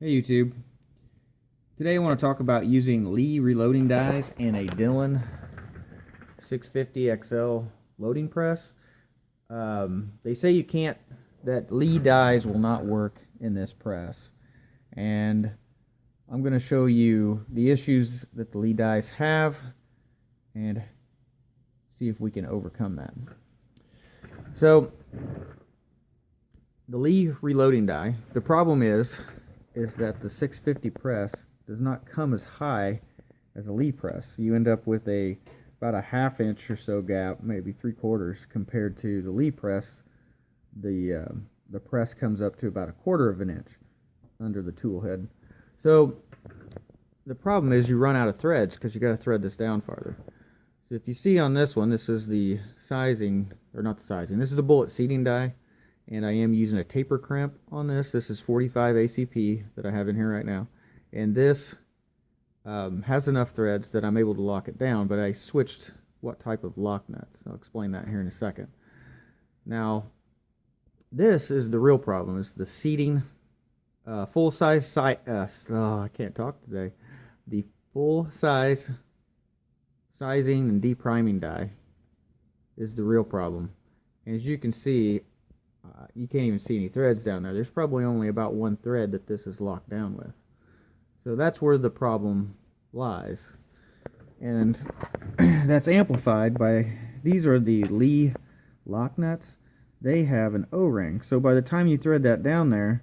Hey YouTube. Today I want to talk about using Lee reloading dies in a Dillon 650XL loading press. They say you can't, that Lee dies will not work in this press. And I'm going to show you the issues that the Lee dies have and see if we can overcome that. So, the Lee reloading die, the problem is that the 650 press does not come as high as a Lee press. You end up with about a ½ inch or so gap, maybe 3/4, compared to the Lee press. The press comes up to about a 1/4 of an inch under the tool head. So the problem is you run out of threads because you got to thread this down farther. So if you see on this one, this is the sizing, or not the sizing, this is the bullet seating die. And I am using a taper crimp on this. This is 45 ACP that I have in here right now. And this has enough threads that I'm able to lock it down, but I switched what type of lock nuts. I'll explain that here in a second. Now, this is the real problem, is the seating, full-size, I can't talk today. The full-size sizing and depriming die is the real problem. And as you can see, you can't even see any threads down there. There's probably only about one thread that this is locked down with. So that's where the problem lies. And that's amplified by, these are the Lee lock nuts. They have an O-ring. So by the time you thread that down there,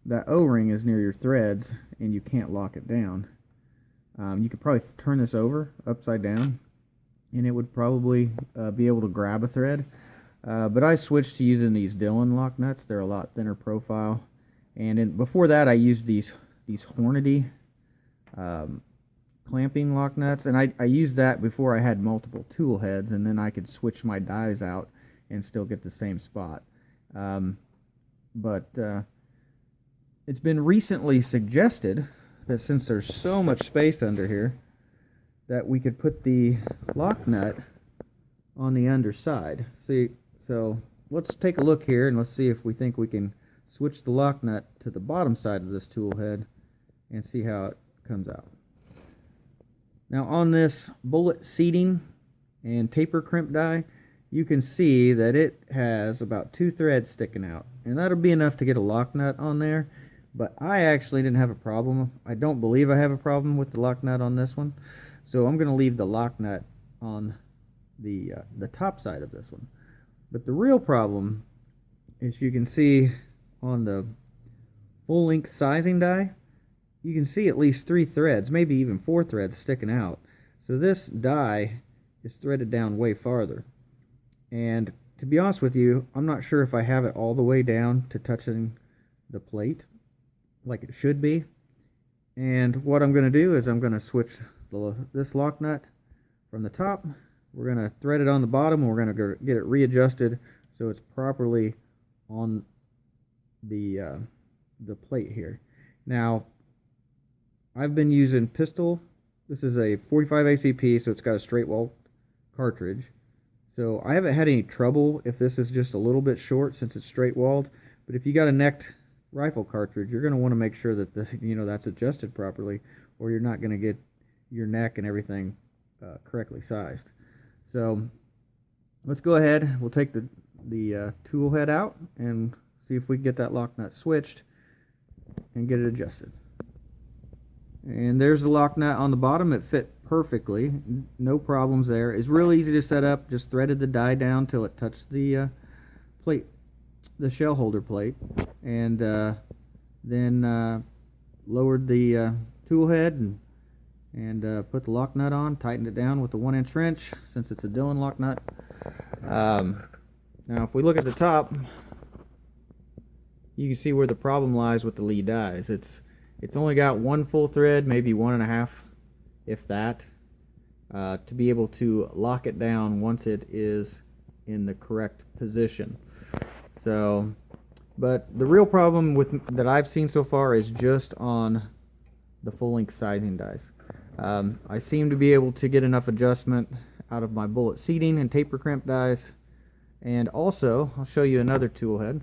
that O-ring is near your threads and you can't lock it down. You could probably turn this over upside down and it would probably be able to grab a thread. But I switched to using these Dillon lock nuts. They're a lot thinner profile. And before that, I used these Hornady clamping lock nuts. And I used that before I had multiple tool heads, and then I could switch my dies out and still get the same spot. But it's been recently suggested that since there's so much space under here, that we could put the lock nut on the underside. See, so let's take a look here and let's see if we think we can switch the lock nut to the bottom side of this tool head and see how it comes out. Now on this bullet seating and taper crimp die, you can see that it has about 2 threads sticking out, and that'll be enough to get a lock nut on there. But I actually didn't have a problem. I don't believe I have a problem with the lock nut on this one, so I'm going to leave the lock nut on the top side of this one. But the real problem is, you can see on the full length sizing die, you can see at least 3 threads, maybe even 4 threads sticking out. So this die is threaded down way farther. And to be honest with you, I'm not sure if I have it all the way down to touching the plate like it should be. And what I'm going to do is I'm going to switch this lock nut from the top. We're going to thread it on the bottom, and we're going to get it readjusted so it's properly on the plate here. Now, I've been using pistol. This is a 45 ACP, so it's got a straight wall cartridge. So I haven't had any trouble if this is just a little bit short since it's straight walled. But if you got a necked rifle cartridge, you're going to want to make sure that that's adjusted properly, or you're not going to get your neck and everything correctly sized. So let's go ahead. We'll take the tool head out and see if we can get that lock nut switched and get it adjusted. And there's the lock nut on the bottom. It fit perfectly, no problems there. It's real easy to set up. Just threaded the die down till it touched the plate, the shell holder plate, and then lowered the tool head and put the lock nut on, tightened it down with the 1-inch wrench since it's a Dillon lock nut. Now if we look at the top, you can see where the problem lies with the Lee dies. It's only got 1 full thread, maybe 1.5, if that, to be able to lock it down once it is in the correct position. So, but the real problem that I've seen so far is just on the full length sizing dies. I seem to be able to get enough adjustment out of my bullet seating and taper crimp dies, and also I'll show you another tool head.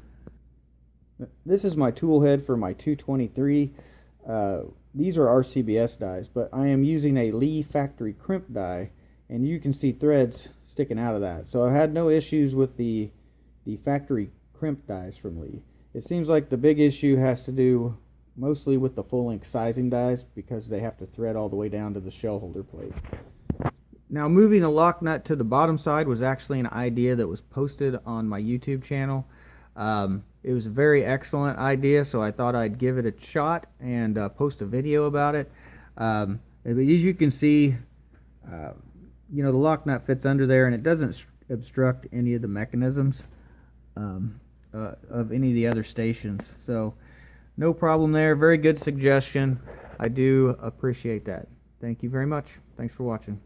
This is my tool head for my 223. These are RCBS dies, but I am using a Lee factory crimp die, and you can see threads sticking out of that. So I've had no issues with the factory crimp dies from Lee. It seems like the big issue has to do mostly with the full-length sizing dies, because they have to thread all the way down to the shell holder plate. Now, moving a lock nut to the bottom side was actually an idea that was posted on my YouTube channel. It was a very excellent idea, so I thought I'd give it a shot and post a video about it. But as you can see, you know, the lock nut fits under there, and it doesn't obstruct any of the mechanisms of any of the other stations. So no problem there. Very good suggestion. I do appreciate that. Thank you very much. Thanks for watching.